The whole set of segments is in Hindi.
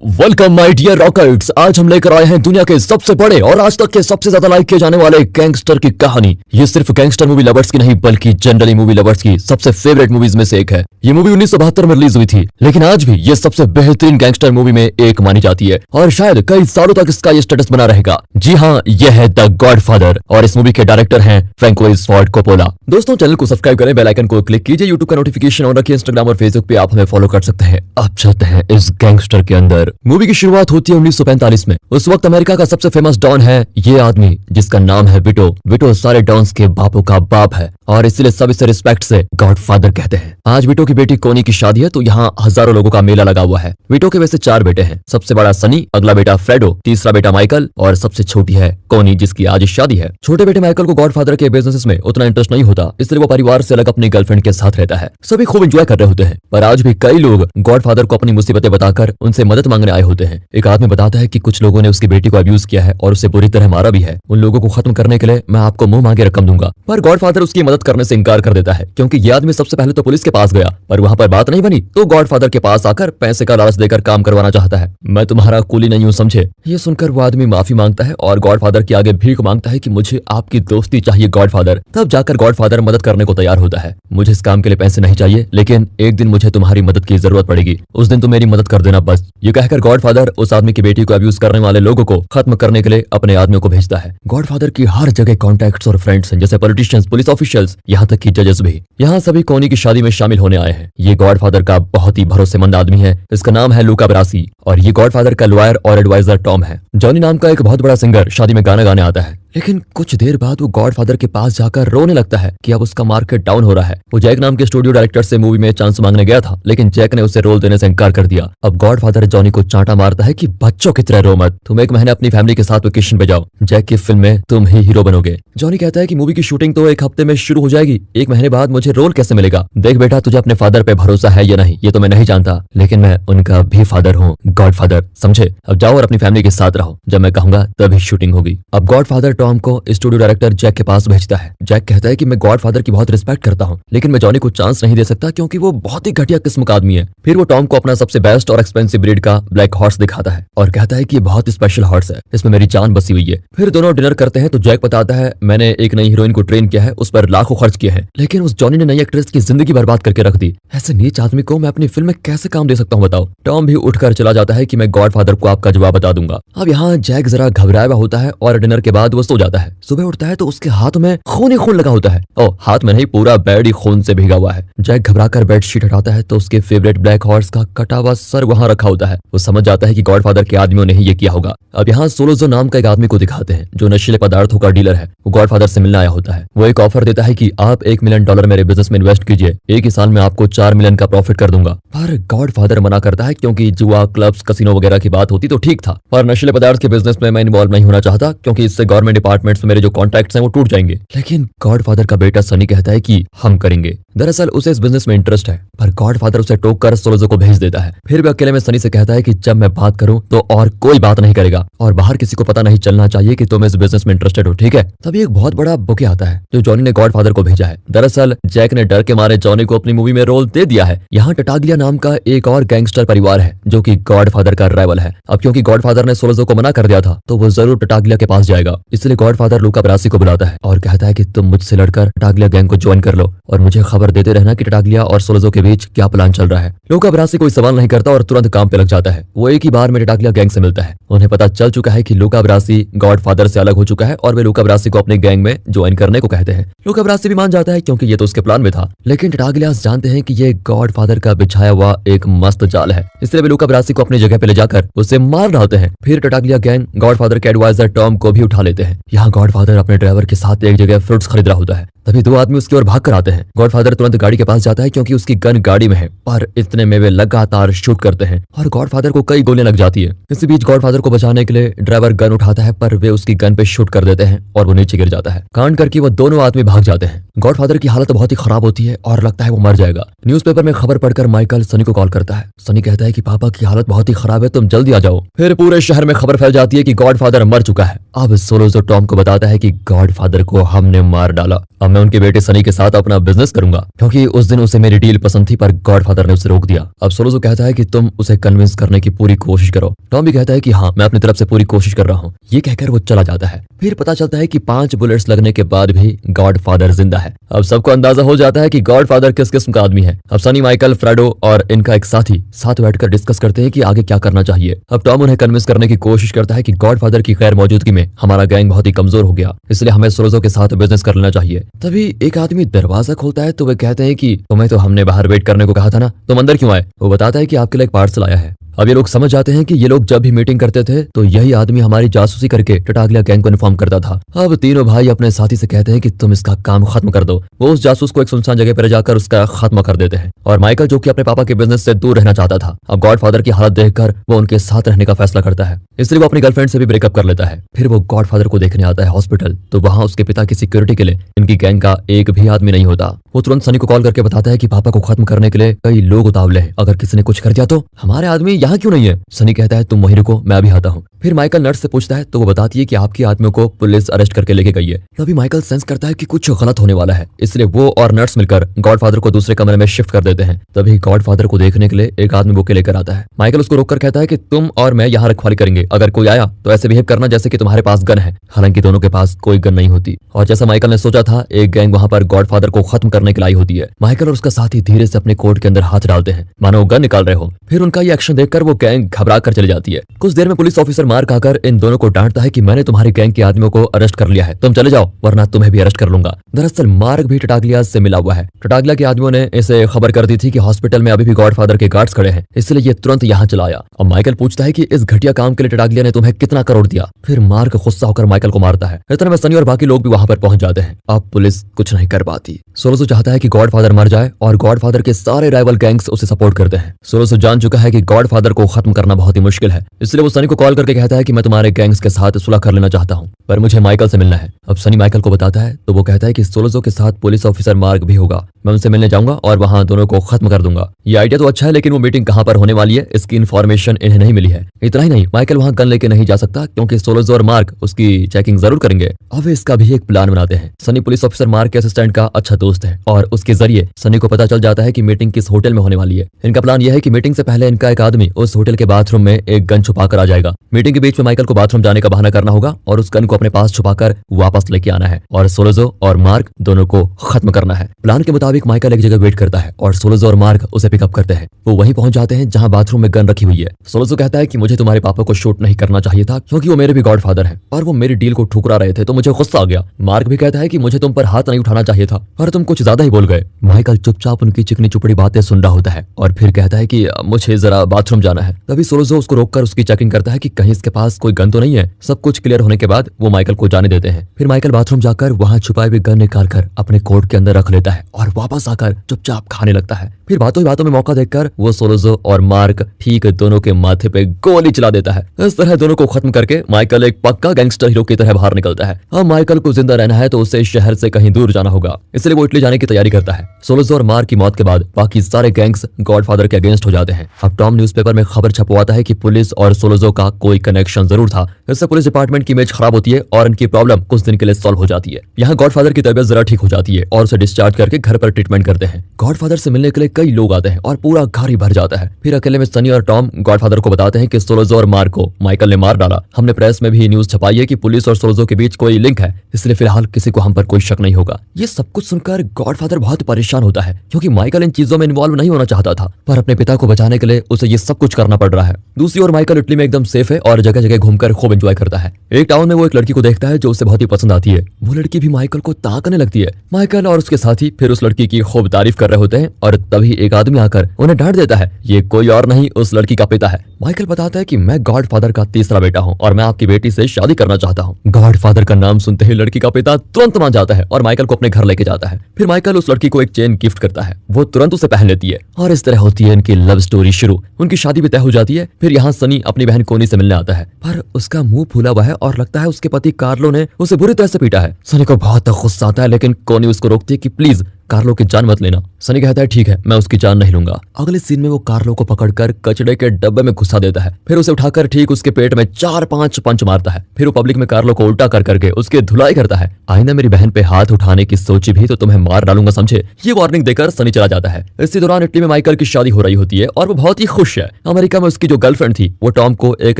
Welcome my dear rockets. आज हम लेकर आए हैं दुनिया के सबसे बड़े और आज तक के सबसे ज्यादा लाइक किए जाने वाले गैंगस्टर की कहानी। ये सिर्फ गैंगस्टर मूवी लवर्स की नहीं बल्कि जनरली मूवी लवर्स की सबसे फेवरेट मूवीज में से एक है। ये मूवी 1972 में रिलीज हुई थी, लेकिन आज भी ये सबसे बेहतरीन गैंगस्टर मूवी में एक मानी जाती है और शायद कई सालों तक इसका ये स्टेटस बना रहेगा। जी हाँ, ये है द गॉडफादर और इस मूवी के डायरेक्टर हैं फ्रैंकोइस फोर्ड कोपोला। दोस्तों, चैनल को सब्सक्राइब करें, बेल आइकन को क्लिक कीजिए, यूट्यूब का नोटिफिकेशन ऑन रखिए, इंस्टाग्राम और फेसबुक पे आप हमें फॉलो कर सकते हैं। अब चलते हैं इस गैंगस्टर के अंदर। मूवी की शुरुआत होती है 1945 में। उस वक्त अमेरिका का सबसे फेमस डॉन है ये आदमी जिसका नाम है विटो। विटो सारे डॉन्स के बापों का बाप है और इसलिए सब इसे रिस्पेक्ट से गॉडफादर कहते हैं। आज विटो की बेटी कोनी की शादी है तो यहाँ हजारों लोगों का मेला लगा हुआ है। विटो के वैसे 4 बेटे हैं। सबसे बड़ा सनी, अगला बेटा फ्रेडो, तीसरा बेटा माइकल और सबसे छोटी है कोनी जिसकी आज शादी है। छोटे बेटे माइकल को गॉडफादर के बिजनेस में उतना इंटरेस्ट नहीं होता, इसलिए वो परिवार से अलग अपनी गर्लफ्रेंड के साथ रहता है। सभी खूब एंजॉय कर रहे होते हैं, पर आज भी कई लोग गॉडफादर को अपनी मुसीबतें बताकर उनसे मदद मांगने आए होते हैं। एक आदमी बताता है कि कुछ लोगों ने उसकी बेटी को अब्यूज किया है और उसे बुरी तरह मारा भी है। उन लोगों को खत्म करने के लिए मैं आपको मुंह मांगे रकम दूंगा, पर गॉडफादर उसकी मदद करने से इनकार कर देता है क्योंकि ये आदमी सबसे पहले तो पुलिस के पास गया, पर वहां पर बात नहीं बनी तो गॉडफादर के पास आकर पैसे का लालच देकर काम करवाना चाहता है। मैं तुम्हारा कूली नहीं हूँ, समझे। ये सुनकर वो आदमी माफी मांगता है और गॉडफादर के आगे भीख मांगता है कि मुझे आपकी दोस्ती चाहिए गॉडफादर। तब जाकर गॉडफादर मदद करने को तैयार होता है। मुझे इस काम के लिए पैसे नहीं चाहिए, लेकिन एक दिन मुझे तुम्हारी मदद की जरूरत पड़ेगी, उस दिन तुम मेरी मदद कर देना बस। ये कहकर गॉडफादर उस आदमी की बेटी को अब्यूज करने वाले लोगों को खत्म करने के लिए अपने आदमियों को भेजता है। गॉडफादर की हर जगह कॉन्टैक्ट्स और फ्रेंड्स हैं, जैसे पॉलिटिशियंस, पुलिस ऑफिशियल्स, यहाँ तक कि जजेस भी। यहाँ सभी कोनी की शादी में शामिल होने आए हैं। ये गॉडफादर का बहुत ही भरोसेमंद आदमी है। इसका नाम है लूका ब्रासी और ये गॉडफादर का लॉयर और एडवाइजर टॉम है। जॉनी नाम का एक बहुत बड़ा सिंगर शादी में गाना गाने आता है, लेकिन कुछ देर बाद वो गॉडफादर के पास जाकर रोने लगता है कि अब उसका मार्केट डाउन हो रहा है। वो जैक नाम के स्टूडियो डायरेक्टर से मूवी में चांस मांगने गया था, लेकिन जैक ने उसे रोल देने से इनकार कर दिया। अब गॉडफादर जॉनी को चांटा मारता है कि बच्चों की तरह रो मत, तुम 1 महीने अपनी फैमिली के साथ वेकेशन पे जाओ, जैक की फिल्म में तुम ही हीरो बनोगे। जॉनी कहता है कि मूवी की शूटिंग तो 1 हफ्ते में शुरू हो जाएगी, 1 महीने बाद मुझे रोल कैसे मिलेगा। देख बेटा, तुझे अपने फादर पे भरोसा है या नहीं ये तो मैं नहीं जानता, लेकिन मैं उनका भी फादर हूँ, गॉडफादर, समझे। अब जाओ और अपनी फैमिली के साथ रहो, जब मैं कहूंगा तभी शूटिंग होगी। अब गॉडफादर टॉम को स्टूडियो डायरेक्टर जैक के पास भेजता है। जैक कहता है कि मैं गॉडफादर की बहुत रिस्पेक्ट करता हूँ, लेकिन मैं जॉनी को चांस नहीं दे सकता क्योंकि वो बहुत ही घटिया किस्म का आदमी है। फिर वो टॉम को अपना सबसे बेस्ट और एक्सपेंसिव ब्रीड का ब्लैक हॉर्स दिखाता है और कहता है कि ये बहुत स्पेशल हॉर्स है, इसमें मेरी जान बसी हुई है। फिर दोनों डिनर करते हैं तो जैक बताता है मैंने एक नई हीरोइन को ट्रेन किया है, उस पर लाखों खर्च किए हैं, लेकिन उस जॉनी ने नई एक्ट्रेस की जिंदगी बर्बाद करके रख दी। ऐसे नीच आदमी को मैं अपनी फिल्म में कैसे काम दे सकता हूँ बताओ। टॉम भी उठकर चला जाता है कि मैं गॉडफादर को आपका जवाब बता दूंगा। अब यहाँ जैक जरा घबराया हुआ होता है और डिनर के बाद वो सो जाता है। सुबह उठता है तो उसके हाथ में खून ही खून लगा होता है। ओ, हाथ में नहीं, पूरा बेड ही खून से भीगा हुआ है। जैक घबराकर बेडशीट हटाता है तो उसके फेवरेट ब्लैक हॉर्स का कटा हुआ सर वहां रखा होता है। वो समझ जाता है कि गॉडफादर के आदमियों ने ही ये किया होगा। अब यहाँ सोलोजो नाम का एक आदमी को दिखाते हैं जो नशीले पदार्थों का डीलर है। वो गॉडफादर से मिलने आया होता है। वो एक ऑफर देता है कि आप $1 मिलियन मेरे बिजनेस में इन्वेस्ट कीजिए, 1 ही साल में आपको 4 मिलियन का प्रॉफिट कर दूंगा। पर गॉडफादर मना करता है क्योंकि जुआ, क्लब्स, कसिनो वगैरह की बात होती तो ठीक था, पर नशीले पदार्थ के बिजनेस में मैं इन्वॉल्व नहीं होना चाहता क्योंकि इससे गवर्नमेंट डिपार्टमेंट्स में मेरे जो कॉन्ट्रैक्ट्स हैं वो टूट जाएंगे। लेकिन गॉडफादर का बेटा सनी कहता है कि हम करेंगे। दरअसल उसे इस बिजनेस में इंटरेस्ट है, पर गॉडफादर उसे टोक कर सोलोजो को भेज देता है। फिर भी अकेले में सनी से कहता है कि जब मैं बात करूं तो और कोई बात नहीं करेगा और बाहर किसी को पता नहीं चलना चाहिए कि तुम इस बिजनेस में इंटरेस्टेड हो, ठीक है। तभी एक बहुत बड़ा बुके आता है जो जॉनी ने गॉडफादर को भेजा है। दरअसल जैक ने डर के मारे जॉनी को अपनी मूवी में रोल दे दिया है। यहाँ टटाग्लिया नाम का एक और गैंगस्टर परिवार है जो कि गॉडफादर का राइवल है। अब क्योंकि गॉडफादर ने सोलोजो को मना कर दिया था तो वो जरूर टटाग्लिया के पास जाएगा, इसलिए गॉडफादर लूका ब्रासी को बुलाता है और कहता है कि तुम मुझसे लड़कर टटाग्लिया गैंग को ज्वाइन कर लो और मुझे खबर देते रहना कि टटाग्लिया और सोलोजो के बीच क्या प्लान चल रहा है। लूका ब्रासी कोई सवाल नहीं करता और तुरंत काम पे लग जाता है। वो एक ही बार में टटाग्लिया गैंग से मिलता है। उन्हें पता चल चुका है कि लूका ब्रासी गॉडफादर से अलग हो चुका है और वे लूका ब्रासी को अपने गैंग में ज्वाइन करने को कहते हैं। लूका ब्रासी भी मान जाता है क्योंकि ये तो उसके प्लान में था, लेकिन टटाग्लियास जानते हैं कि ये गॉडफादर का बिछाया हुआ एक मस्त जाल है, इसलिए वे लूका ब्रासी को अपनी जगह पे ले जाकर उसे मार डालते हैं। फिर टटाग्लिया गैंग गॉडफादर के एडवाइजर टॉम को भी उठा लेते हैं। यहाँ गॉडफादर अपने ड्राइवर के साथ एक जगह फ्रूट्स खरीद रहा होता है, तभी 2 आदमी उसकी ओर भाग कर आते हैं। गॉडफादर तुरंत गाड़ी के पास जाता है क्योंकि उसकी गन गाड़ी में है, पर इतने में वे लगातार शूट करते हैं और गॉडफादर को कई गोलियां लग जाती है। इसी बीच गॉडफादर को बचाने के लिए ड्राइवर गन उठाता है, पर वे उसकी गन पे शूट कर देते हैं और वो नीचे गिर जाता है। कांड करके वो दोनों आदमी भाग जाते हैं। गॉडफादर की हालत बहुत ही खराब होती है और लगता है वो मर जाएगा। न्यूज़पेपर में खबर पढ़कर माइकल सनी को कॉल करता है। सनी कहता है कि पापा की हालत बहुत ही खराब है, तुम जल्दी आ जाओ। फिर पूरे शहर में खबर फैल जाती है कि गॉडफादर मर चुका है। अब सोलोजो टॉम को बताता है कि गॉडफादर को हमने मार डाला। अब मैं उनके बेटे सनी के साथ अपना बिजनेस करूंगा, क्योंकि उस दिन उसे मेरी डील पसंद थी पर गॉडफादर ने उसे रोक दिया। अब सोलोज़ो कहता है कि तुम उसे कन्विंस करने की पूरी कोशिश करो। टॉम भी कहता है कि हाँ, मैं अपनी तरफ से पूरी कोशिश कर रहा हूँ। ये कहकर वो चला जाता है। फिर पता चलता है कि 5 बुलेट्स लगने के बाद भी गॉडफादर जिंदा है। अब सबको अंदाजा हो जाता है कि गॉडफादर किस किस्म का आदमी है। अब सनी, माइकल, फ्रेडो और इनका एक साथी साथ बैठकर डिस्कस करते हैं कि आगे क्या करना चाहिए। अब टॉम उन्हें कन्विंस करने की कोशिश करता है कि गॉडफादर की गैर मौजूदगी में हमारा गैंग बहुत ही कमजोर हो गया, इसलिए हमें सोलोज़ो के साथ बिजनेस कर लेना चाहिए। तभी एक आदमी दरवाजा खोलता है तो वे कहते हैं कि तुम्हें तो हमने बाहर वेट करने को कहा था ना, तुम अंदर क्यों आए? वो बताता है कि आपके लिए एक पार्सल आया है। अब ये लोग समझ जाते हैं कि ये लोग जब भी मीटिंग करते थे तो यही आदमी हमारी जासूसी करके टटागलिया गैंग को इन्फॉर्म करता था। अब तीनों भाई अपने साथी से कहते हैं कि तुम इसका काम खत्म कर दो। वो उस जासूस को एक सुनसान जगह पर जाकर उसका खात्मा कर देते हैं। और माइकल, जो कि अपने पापा के बिजनेस से दूर रहना चाहता था, अब गॉडफादर की हालत देखकर वो उनके साथ रहने का फैसला करता है, इसलिए वो अपनी गर्लफ्रेंड से भी ब्रेकअप कर लेता है। फिर वो गॉडफादर को देखने आता है हॉस्पिटल, तो वहां उसके पिता की सिक्योरिटी के लिए इनकी गैंग का एक भी आदमी नहीं होता। वो तुरंत सनी को कॉल करके बताता है कि पापा को खत्म करने के लिए कई लोग उतावले हैं, अगर किसी ने कुछ कर दिया तो हमारे आदमी यहाँ क्यों नहीं है? सनी कहता है तुम वहीं रुको, मैं अभी आता हूँ। फिर माइकल नर्स से पूछता है तो वो बताती है कि आपकी आदमियों को पुलिस अरेस्ट करके लेके गई है। तभी माइकल सेंस करता है कि कुछ गलत होने वाला है, इसलिए वो और नर्स मिलकर गॉडफादर को दूसरे कमरे में शिफ्ट कर देते हैं। तभी गॉडफादर को देखने के लिए एक आदमी बुके लेकर आता है। माइकल उसको रोककर कहता है कि तुम और मैं यहाँ रखवाली करेंगे, अगर कोई आया तो ऐसे बिहेव करना जैसे कि तुम्हारे पास गन है। हालांकि दोनों के पास कोई गन नहीं होती और जैसा माइकल ने सोचा था, एक गैंग वहां पर गॉडफादर को खत्म करने के लिए आई होती है। माइकल और उसका साथी धीरे से अपने कोट के अंदर हाथ डालते हैं, मानो गन निकाल रहे हो। फिर उनका ये एक्शन देखकर वो गैंग घबरा कर चली जाती है। कुछ देर में पुलिस ऑफिसर मार्क आकर इन दोनों को डांटता है कि मैंने तुम्हारे गैंग के आदमियों को अरेस्ट कर लिया है, तुम चले जाओ वरना तुम्हें भी अरेस्ट कर लूंगा। दरअसल मार्क भी टटागलिया से मिला हुआ है। टटागलिया के आदमियों ने इसे खबर कर दी थी कि हॉस्पिटल में अभी भी गॉडफादर के गार्ड्स खड़े हैं, इसलिए ये तुरंत यहाँ चला आया। अब माइकल पूछता है कि इस घटिया काम के लिए टटागलिया ने तुम्हें कितना करोड़ दिया? फिर मार्क गुस्सा होकर माइकल को मारता है। इतने में सनी और बाकी लोग भी वहां पर पहुंच जाते हैं। अब पुलिस कुछ नहीं कर पाती। सोलोज़ो चाहता है कि गॉडफादर मर जाए और गॉडफादर के सारे राइवल गैंग्स उसे सपोर्ट करते हैं। सोलोज़ो जान चुका है कि गॉडफादर को खत्म करना बहुत ही मुश्किल है, इसलिए वो सनी को कॉल करके कहता है कि मैं तुम्हारे गैंग्स के साथ सुलह कर लेना चाहता हूँ, पर मुझे माइकल से मिलना है। अब सनी माइकल को बताता है तो वो कहता है कि सोलोज़ो के साथ पुलिस ऑफिसर मार्क भी होगा, मैं उनसे मिलने जाऊंगा और वहां दोनों को खत्म कर दूंगा। ये आइडिया तो अच्छा है, लेकिन वो मीटिंग कहां पर होने वाली है इसकी इन्फॉर्मेशन इन्हें नहीं मिली है। इतना ही नहीं, माइकल वहां गन लेके नहीं जा सकता क्योंकि सोलोज़ो और मार्क उसकी चेकिंग जरूर करेंगे। अब वे इसका भी एक प्लान बनाते हैं। सनी पुलिस ऑफिसर मार्क के असिस्टेंट का अच्छा दोस्त है और उसके जरिए सनी को पता चल जाता है कि मीटिंग किस होटल में होने वाली है। इनका प्लान यह है कि मीटिंग से पहले इनका एक आदमी उस होटल के बाथरूम में एक गन छुपा कर आ जाएगा। मीटिंग के बीच में माइकल को बाथरूम जाने का बहाना करना होगा और उस गन को अपने पास छुपाकर वापस लेके आना है और सोलोज़ो और मार्क दोनों को खत्म करना है। प्लान के मुताबिक माइकल एक जगह वेट करता है और सोलोज़ो और मार्क उसे पिकअप करते हैं। वो वहीं पहुंच जाते हैं जहां बाथरूम में गन रखी हुई है। सोलोज़ो कहता है कि मुझे तुम्हारे पापा को शूट नहीं करना चाहिए था क्योंकि वो मेरे भी गॉडफादर हैं और वो मेरी डील को ठुकरा रहे थे, तो मुझे गुस्सा आ गया। मार्क भी कहता है कि मुझे तुम पर हाथ नहीं उठाना चाहिए था और तुम कुछ ज्यादा ही बोल गए। माइकल चुपचाप उनकी चिकनी चुपड़ी बातें सुन रहा होता है और फिर कहता है कि मुझे जरा बाथरूम जाना है। तभी सोलोज़ो उसको रोककर उसकी चेकिंग करता है कि कहीं इसके पास कोई गन तो नहीं है। सब कुछ क्लियर होने के बाद वो माइकल को जाने देते हैं। फिर माइकल बाथरूम जाकर वहां छुपाए हुए गन निकालकर अपने कोट के अंदर रख लेता है और वापस आकर चुपचाप खाने लगता है। फिर बातों ही बातों में मौका देखकर वो सोलोज़ो और मार्क ठीक दोनों के माथे पे गोली चला देता है। इस तरह दोनों को खत्म करके माइकल एक पक्का गैंगस्टर हीरो की तरह बाहर निकलता है। अब माइकल को जिंदा रहना है तो उसे शहर से कहीं दूर जाना होगा, इसलिए वो इटली जाने की तैयारी करता है। सोलोज़ो और मार्क की मौत के बाद बाकी सारे गैंग्स गॉडफादर के अगेंस्ट हो जाते हैं। अब टॉम न्यूज़पेपर में खबर छपवाता है कि पुलिस और सोलोज़ो का कोई कनेक्शन जरूर था। इससे पुलिस डिपार्टमेंट की इमेज खराब होती है और इनकी प्रॉब्लम कुछ दिन के लिए सॉल्व हो जाती है। यहाँ गॉडफादर की तबीयत जरा ठीक हो जाती है और उसे डिस्चार्ज करके घर पर ट्रीटमेंट करते हैं। गॉडफादर से मिलने के लिए कई लोग आते हैं और पूरा घर ही भर जाता है। फिर अकेले में सनी और टॉम गॉडफादर को बताते हैं कि सोलोज़ो और मार्क को माइकल ने मार डाला। हमने प्रेस में भी न्यूज छपाई है कि पुलिस और सोलोज़ो के बीच कोई लिंक है, इसलिए फिलहाल किसी को हम पर कोई शक नहीं होगा। ये सब कुछ सुनकर गॉडफादर बहुत परेशान होता है क्योंकि माइकल इन चीजों में इन्वॉल्व नहीं होना चाहता था, पर अपने पिता को बचाने के लिए उसे ये सब कुछ करना पड़ रहा है। दूसरी ओर माइकल इटली में एकदम सेफ है और जगह जगह घूमकर खूब एंजॉय करता है। एक टाउन में वो एक लड़की को देखता है जो उसे बहुत ही पसंद आती है। वो लड़की भी माइकल को ताकने लगती है। माइकल और उसके साथी फिर उस लड़की की खूब तारीफ कर रहे होते हैं और तभी एक आदमी आकर उन्हें डांट देता है। ये कोई और नहीं उस लड़की का पिता है। माइकल बताता है कि मैं गॉडफादर का तीसरा बेटा हूँ और मैं आपकी बेटी से शादी करना चाहता हूँ। गॉडफादर का नाम सुनते ही लड़की का पिता तुरंत मान जाता है और माइकल को अपने घर लेके जाता है। फिर माइकल उस लड़की को एक चेन गिफ्ट करता है। वो तुरंत उसे पहन लेती है और इस तरह होती है इनकी लव स्टोरी शुरू। उनकी शादी भी तय हो जाती है। फिर यहाँ सनी अपनी बहन कोनी से मिलने आता है, पर उसका मुंह फूला हुआ है और लगता है उसके पति कार्लो ने उसे बुरी तरह से पीटा है। सनी को बहुत गुस्सा आता है, लेकिन कोनी उसको रोकती है कि प्लीज कार्लो की जान मत लेना। सनी कहता है ठीक है, मैं उसकी जान नहीं लूंगा। अगले सीन में वो कार्लो को पकड़कर कचड़े के डब्बे में घुसा देता है, फिर उसे उठाकर ठीक उसके पेट में 4-5 पंच मारता है। फिर वो पब्लिक में कार्लो को उल्टा कर करके उसकी धुलाई करता है। आइंदा मेरी बहन पे हाथ उठाने की सोची भी तो तुम्हें मार डालूंगा, समझे। ये वार्निंग देकर सनी चला जाता है। इसी दौरान इटली में माइकल की शादी हो रही होती है और वो बहुत ही खुश है। अमेरिका में उसकी जो गर्लफ्रेंड थी वो टॉम को एक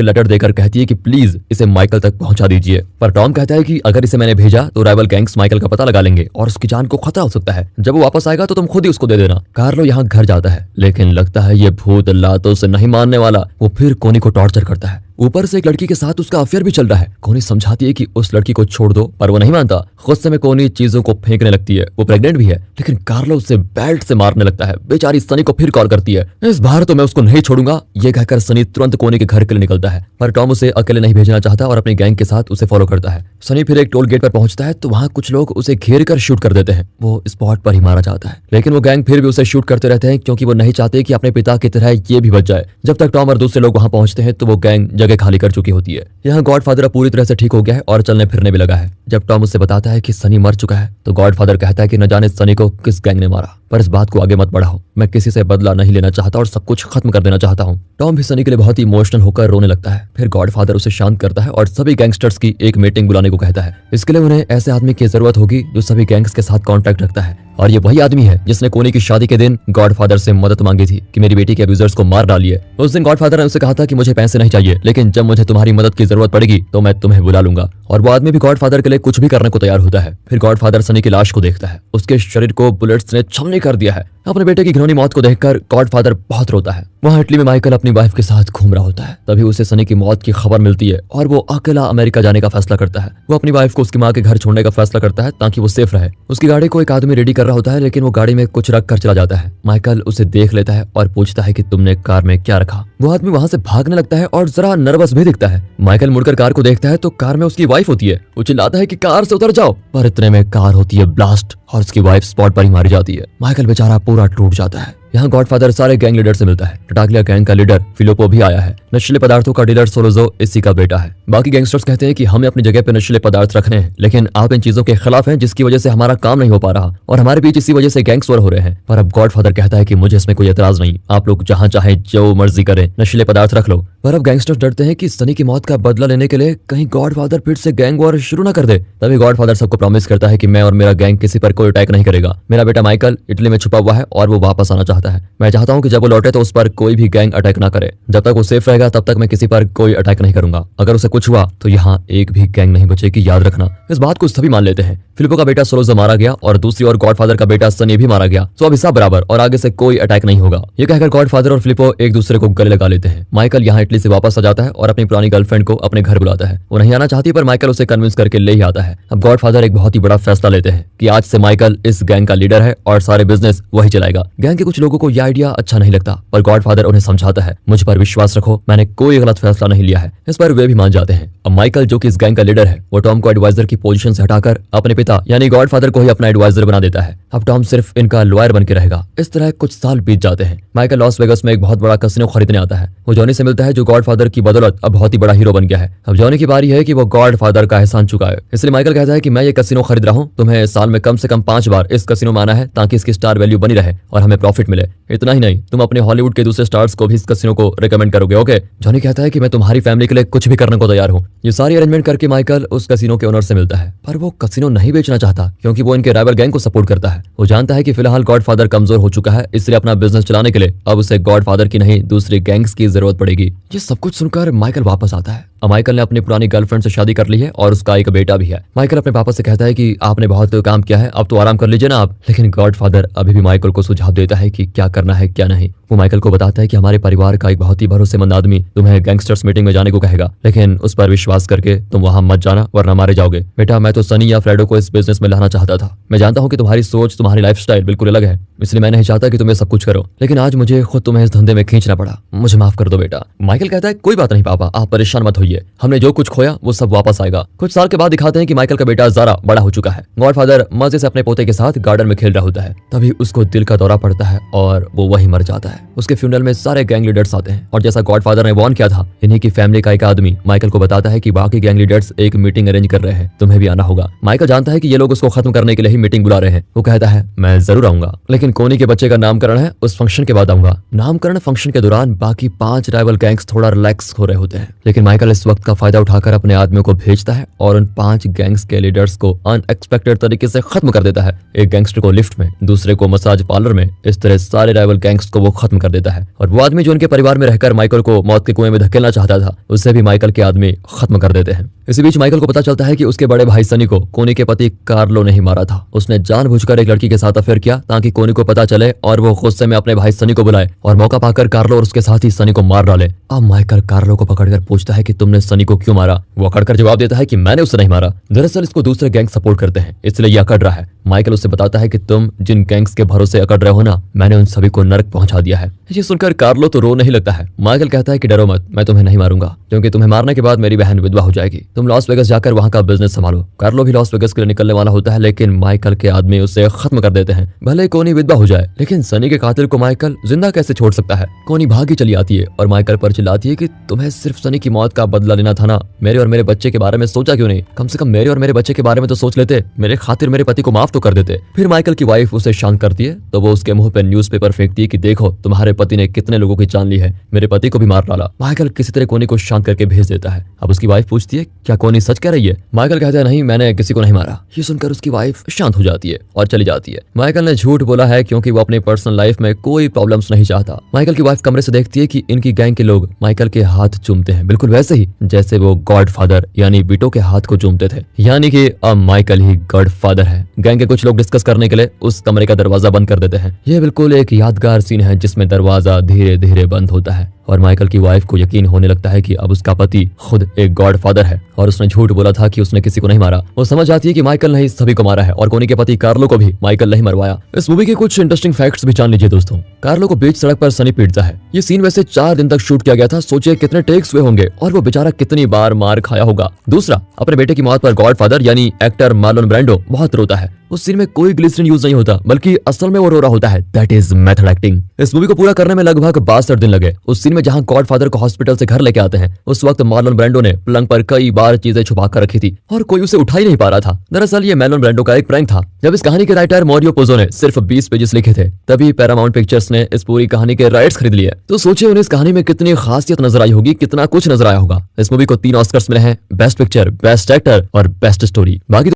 लेटर देकर कहती है कि प्लीज इसे माइकल तक पहुंचा दीजिए, पर टॉम कहता है कि अगर इसे मैंने भेजा तो राइवल गैंग्स माइकल का पता लगा लेंगे और उसकी जान को खतरा हो सकता है। जब वो वापस आएगा तो तुम खुद ही उसको दे देना। कार्लो यहाँ घर जाता है, लेकिन लगता है ये भूत लातों से नहीं मानने वाला। वो फिर कोनी को टॉर्चर करता है। ऊपर से एक लड़की के साथ उसका अफेयर भी चल रहा है। कोनी समझाती है कि उस लड़की को छोड़ दो, पर वो नहीं मानता। गुस्से में कोनी चीजों को फेंकने लगती है। वो प्रेग्नेंट भी है, लेकिन कार्लो उसे बेल्ट से मारने लगता है। बेचारी सनी को फिर कॉल करती है, इस बार तो मैं उसको नहीं छोड़ूंगा। ये कहकर सनी तुरंत कोनी के घर के लिए निकलता है, पर टॉम उसे अकेले नहीं भेजना चाहता और अपनी गैंग के साथ उसे फॉलो करता है। सनी फिर एक टोल गेट पर पहुंचता है तो वहां कुछ लोग उसे घेर कर शूट कर देते हैं। वो स्पॉट पर ही मारा जाता है, लेकिन वो गैंग फिर भी उसे शूट करते रहते हैं क्योंकि वो नहीं चाहते कि अपने पिता की तरह ये भी बच जाए। जब तक टॉम और दूसरे लोग वहां पहुंचते हैं तो वो गैंग जगह खाली कर चुकी होती है। यहाँ गॉडफादर पूरी तरह से ठीक हो गया है और चलने फिरने भी लगा है। जब टॉम उससे बताता है कि सनी मर चुका है तो गॉडफादर कहता है कि न जाने सनी को किस गैंग ने मारा, पर इस बात को आगे मत बढ़ाओ। मैं किसी से बदला नहीं लेना चाहता और सब कुछ खत्म कर देना चाहता हूँ। टॉम भी सनी के लिए बहुत ही इमोशनल होकर रोने लगता है। फिर गॉडफादर उसे शांत करता है और सभी गैंगस्टर्स की एक मीटिंग बुलाने को कहता है। इसके लिए उन्हें ऐसे आदमी की जरूरत होगी जो सभी गैंग्स के साथ कॉन्टैक्ट रखता है, और ये वही आदमी है जिसने कोनी की शादी के दिन गॉडफादर से मदद मांगी थी कि मेरी बेटी के अब्यूजर्स को मार डालिए। उस दिन गॉडफादर ने उसे कहा था कि मुझे पैसे नहीं चाहिए, लेकिन जब मुझे तुम्हारी मदद की जरूरत पड़ेगी तो मैं तुम्हें बुला लूंगा। और वो आदमी भी गॉडफादर के लिए कुछ भी करने को तैयार होता है। फिर गॉडफादर सनी की लाश को देखता है। उसके शरीर को बुलेट्स ने छमनी कर दिया है। अपने बेटे की घिनौनी मौत को देखकर गॉडफादर बहुत रोता है। वहाँ इटली में माइकल अपनी वाइफ के साथ घूम रहा होता है। तभी उसे सनी की मौत की खबर मिलती है और वो अकेला अमेरिका जाने का फैसला करता है। वो अपनी वाइफ को उसकी माँ के घर छोड़ने का फैसला करता है ताकि वो सेफ रहे। उसकी गाड़ी को एक आदमी रेडी कर रहा होता है, लेकिन वो गाड़ी में कुछ रख कर चला जाता है। माइकल उसे देख लेता है और पूछता है कि तुमने कार में क्या रखा। वो आदमी वहाँ से भागने लगता है और जरा नर्वस भी दिखता है। माइकल मुड़कर कार को देखता है तो कार में उसकी वाइफ होती है। वो चिल्लाता है कि कार से उतर जाओ, पर इतने में कार होती है ब्लास्ट और उसकी वाइफ स्पॉट पर ही मारी जाती है। माइकल बेचारा पूरा टूट जाता है। यहाँ गॉडफादर सारे गैंग लीडर से मिलता है। टटागलिया गैंग का लीडर फिलिपो भी आया है। नशीले पदार्थों का डीलर सोलोजो इसी का बेटा है। बाकी गैंगस्टर्स कहते हैं कि हमें अपनी जगह पे नशीले पदार्थ रखने हैं, लेकिन आप इन चीजों के खिलाफ हैं जिसकी वजह से हमारा काम नहीं हो पा रहा और हमारे बीच इसी वजह से गैंग्स वॉर हो रहे हैं। पर अब गॉडफादर कहता है कि मुझे इसमें कोई एतराज नहीं, आप लोग जहाँ चाहे जो मर्जी करें, नशीले पदार्थ रख लो। पर अब गैंगस्टर्स डरते हैं कि सनी की मौत का बदला लेने के लिए कहीं गॉडफादर फिर से गैंग वॉर शुरू न कर दे। तभी गॉडफादर सबको प्रॉमिस करता है कि मैं और मेरा गैंग किसी पर कोई अटैक नहीं करेगा। मेरा बेटा माइकल इटली में छुपा हुआ है और वो वापस आना चाहता है। मैं चाहता हूँ कि जब वो लौटे तो उस पर कोई भी गैंग अटैक ना करे। जब तक वो सेफ रहेगा तब तक मैं किसी पर कोई अटैक नहीं करूंगा। अगर उसे कुछ हुआ तो यहाँ एक भी गैंग नहीं बचेगी, याद रखना। इस बात को सभी मान लेते हैं। फिलिपो का बेटा सोलोजो मारा गया और दूसरी ओर गॉडफादर का बेटा सनी भी मारा गया, तो अब हिसाब बराबर और आगे से कोई अटैक नहीं होगा। ये कहकर गॉडफादर और फिलिपो एक दूसरे को गले लगा लेते हैं। माइकल यहाँ इटली से वापस आ जाता है और अपनी पुरानी गर्लफ्रेंड को अपने घर बुलाता है। वो नहीं आना चाहती पर माइकल उसे कन्विंस करके ले ही आता है। अब गॉडफादर एक बहुत ही बड़ा फैसला लेते हैं कि आज से माइकल इस गैंग का लीडर है और सारे बिजनेस वही चलाएगा। गैंग के कुछ लोगों को यह आइडिया अच्छा नहीं लगता, पर गॉडफादर उन्हें समझाता है, मुझ पर विश्वास रखो, मैंने कोई गलत फैसला नहीं लिया है। इस पर वे भी मान जाते हैं। अब माइकल जो कि इस गैंग का लीडर है, वो टॉम को एडवाइजर की पोजीशन से हटाकर अपने पिता यानी गॉडफादर को ही अपना एडवाइजर बना देता है। अब टॉम सिर्फ इनका लॉयर बन के रहेगा। इस तरह कुछ साल बीत जाते हैं। माइकल लॉस वेगस में एक बहुत बड़ा कसिनो खरीदने आता है। वो जॉनी से मिलता है जो गॉडफादर की बदौलत अब बहुत ही बड़ा हीरो बन गया है। अब जॉनी की बारी है कि वो गॉडफादर का एहसान चुकाए। इसलिए माइकल कहता है कि मैं ये कसिनो खरीद रहा हूँ, तुम्हें साल में कम से कम 5 बार इस कसिनो में आना है ताकि इसकी स्टार वैल्यू बनी रहे और हमें प्रॉफिट मिले। इतना ही नहीं, तुम अपने हॉलीवुड के दूसरे स्टार्स को भी इस कसिनो को रिकमेंड करोगे, ओके? जॉनी कहता है कि मैं तुम्हारी फैमिली के लिए कुछ भी करने को तैयार हूँ। ये सारी अरेंजमेंट करके माइकल उस कसिनो के ओनर से मिलता है, पर वो कसिनो नहीं बेचना चाहता क्योंकि वो इनके राइवल गैंग को सपोर्ट करता है। वो जानता है कि फिलहाल गॉडफादर कमजोर हो चुका है, इसलिए अपना बिजनेस चलाने के लिए अब उसे गॉडफादर की नहीं दूसरी गैंग्स की जरूरत पड़ेगी। ये सब कुछ सुनकर माइकल वापस आता है। अब माइकल ने अपनी पुरानी गर्लफ्रेंड से शादी कर ली है और उसका एक बेटा भी है। माइकल अपने पापा से कहता है कि आपने बहुत काम किया है, अब तो आराम कर लीजिए ना आप। लेकिन गॉडफादर अभी भी माइकल को सुझाव देता है कि क्या करना है क्या नहीं। वो माइकल को बताता है कि हमारे परिवार का एक बहुत ही भरोसेमंद आदमी तुम्हें गैंगस्टर्स मीटिंग में जाने को कहेगा, लेकिन उस पर विश्वास करके तुम वहां मत जाना वरना मारे जाओगे। बेटा, मैं तो सनी या फ्रेडो को इस बिजनेस में लाना चाहता था। मैं जानता हूँ कि तुम्हारी सोच, तुम्हारी लाइफस्टाइल बिल्कुल अलग है, इसलिए मैं नहीं चाहता कि तुम ये सब कुछ करो, लेकिन आज मुझे खुद तुम्हें इस धंधे में खींचना पड़ा। मुझे माफ कर दो बेटा। माइकल कहता है कोई बात नहीं पापा, आप परेशान मत होइए, हमने जो कुछ खोया वो सब वापस आएगा। कुछ साल के बाद दिखाते हैं कि माइकल का बेटा ज़ारा बड़ा हो चुका है। गॉडफादर मजे से अपने पोते के साथ गार्डन में खेल रहा होता है। तभी उसको दिल का दौरा पड़ता है और वो वहीं मर जाता है। है। उसके फ्यूनरल में सारे गैंग लीडर्स आते हैं और जैसा गॉडफादर ने वार्न किया था, इन्हीं की फैमिली का एक आदमी माइकल को बताता है कि बाकी गैंग लीडर्स एक मीटिंग अरेंज कर रहे हैं, तुम्हें भी आना होगा। माइकल जानता है कि ये लोग उसको खत्म करने के लिए ही मीटिंग बुला रहे हैं। वो कहता है मैं जरूर आऊंगा, लेकिन कोनी के बच्चे का नामकरण है, उस फंक्शन के बाद आऊंगा। नामकरण फंक्शन के दौरान बाकी 5 राइवल गैंग्स थोड़ा रिलैक्स हो रहे होते हैं, लेकिन माइकल इस वक्त का फायदा उठाकर अपने आदमियों को भेजता है और उन 5 गैंग्स के लीडर्स को अनएक्सपेक्टेड तरीके से खत्म कर देता है। एक गैंगस्टर को लिफ्ट में, दूसरे को मसाज पार्लर में, इस तरह सारे राइवल गैंग्स को वो खत्म कर देता है। और वो आदमी जो उनके परिवार में रहकर माइकल को मौत के कुएं में धकेलना चाहता था, उससे भी माइकल के आदमी खत्म कर देते हैं। इसी बीच माइकल को पता चलता है कि उसके बड़े भाई सनी को कोनी के पति कार्लो ने ही मारा था। उसने जानबूझकर एक लड़की के साथ अफेयर किया ताकि कोनी को पता चले और वो गुस्से में अपने भाई सनी को बुलाए और मौका पाकर कार्लो और उसके साथ ही सनी को मार डाले। अब माइकल कार्लो को पकड़कर पूछता है कि तुमने सनी को क्यों मारा। वो अकड़कर जवाब देता है कि मैंने उसे नहीं मारा, दरअसल इसको दूसरे गैंग सपोर्ट करते हैं इसलिए ये अकड़ रहा है। माइकल उससे बताता है कि तुम जिन गैंग्स के भरोसे अकड़ रहे हो ना, मैंने उन सभी को नरक पहुंचा दिया है। ये सुनकर कार्लो तो रोने ही लगता है। माइकल कहता है कि डरो मत, मैं तुम्हें नहीं मारूंगा, क्योंकि तुम्हें मारने के बाद मेरी बहन विधवा हो जाएगी। तुम लॉस वेगस जाकर वहां का बिजनेस संभालो। कार्लो भी लॉस वेगस के लिए निकलने वाला होता है, लेकिन माइकल के आदमी उसे खत्म कर देते हैं। भले कोनी विधवा हो जाए, लेकिन सनी के कातिल को माइकल जिंदा कैसे छोड़ सकता है। कोनी भागी चली आती है और माइकल पर चिल्लाती है कि तुम्हें सिर्फ सनी की मौत का बदला लेना था ना, मेरे और मेरे बच्चे के बारे में सोचा क्यों नहीं? कम से कम मेरे और मेरे बच्चे के बारे में तो सोच लेते, मेरे खातिर मेरे पति को माफ तो कर देते। फिर माइकल की वाइफ उसे शांत करती है तो वो उसके मुंह पे न्यूज़पेपर फेंकती है कि देखो तुम्हारे पति ने कितने लोगों की जान ली है, मेरे पति को भी मार डाला। माइकल किसी तरह कोनी को शांत करके भेज देता है। अब उसकी वाइफ पूछती है क्या कोनी सच कह रही है? माइकल कहता है नहीं, मैंने किसी को नहीं मारा। ये सुनकर उसकी वाइफ शांत हो जाती है और चली जाती है। माइकल ने झूठ बोला है क्योंकि वो अपनी पर्सनल लाइफ में कोई प्रॉब्लम्स नहीं चाहता। माइकल की वाइफ कमरे से देखती है कि इनकी गैंग के लोग माइकल के हाथ चूमते हैं, बिल्कुल वैसे ही जैसे वो गॉडफादर यानी बीटो के हाथ को चूमते थे, यानी कि अब माइकल ही गॉडफादर है। गैंग के कुछ लोग डिस्कस करने के लिए उस कमरे का दरवाजा बंद कर देते हैं। यह बिल्कुल एक यादगार सीन है जिसमें दरवाजा धीरे धीरे बंद होता है और माइकल की वाइफ को यकीन होने लगता है कि अब उसका पति खुद एक गॉडफादर है और उसने झूठ बोला था कि उसने किसी को नहीं मारा। वो समझ जाती है कि माइकल ने ही सभी को मारा है और कोनी के पति कार्लो को भी माइकल नहीं मरवाया। इस मूवी के कुछ इंटरेस्टिंग फैक्ट्स भी जान लीजिए दोस्तों। कार्लो को बीच सड़क पर सनी पीटता है। ये सीन वैसे 4 दिन तक शूट किया गया था, सोचिए कितने टेक्स हुए होंगे और वो बेचारा कितनी बार मार खाया होगा। दूसरा, अपने बेटे की मौत पर गॉडफादर यानी एक्टर मार्लोन ब्रांडो बहुत रोता है। उस सीन में कोई ग्लिसरीन यूज नहीं होता, बल्कि असल में वो रो रहा होता है। That is method acting. इस मूवी को पूरा करने में लगभग 62 दिन लगे। उस सीन में जहां गॉडफादर को हॉस्पिटल से घर लेके आते हैं, उस वक्त मार्लोन ब्रांडो ने पलंग पर कई बार चीजें छुपा कर रखी थी और कोई उसे उठा ही नहीं पा रहा था। दरअसल ये मार्लोन ब्रांडो का एक प्रैंक था। जब इस कहानी के राइटर मोरियो पोजो ने सिर्फ 20 पेजेस लिखे थे, तभी पैरामाउंट पिक्चर्स ने इस पूरी कहानी के राइट्स खरीद लिए। तो सोचिए उन्हें इस कहानी में कितनी खासियत नजर आई होगी, कितना कुछ नजर आया होगा। इस मूवी को 3 ऑस्कर्स मिले हैं, बेस्ट पिक्चर, बेस्ट एक्टर और बेस्ट स्टोरी। बाकी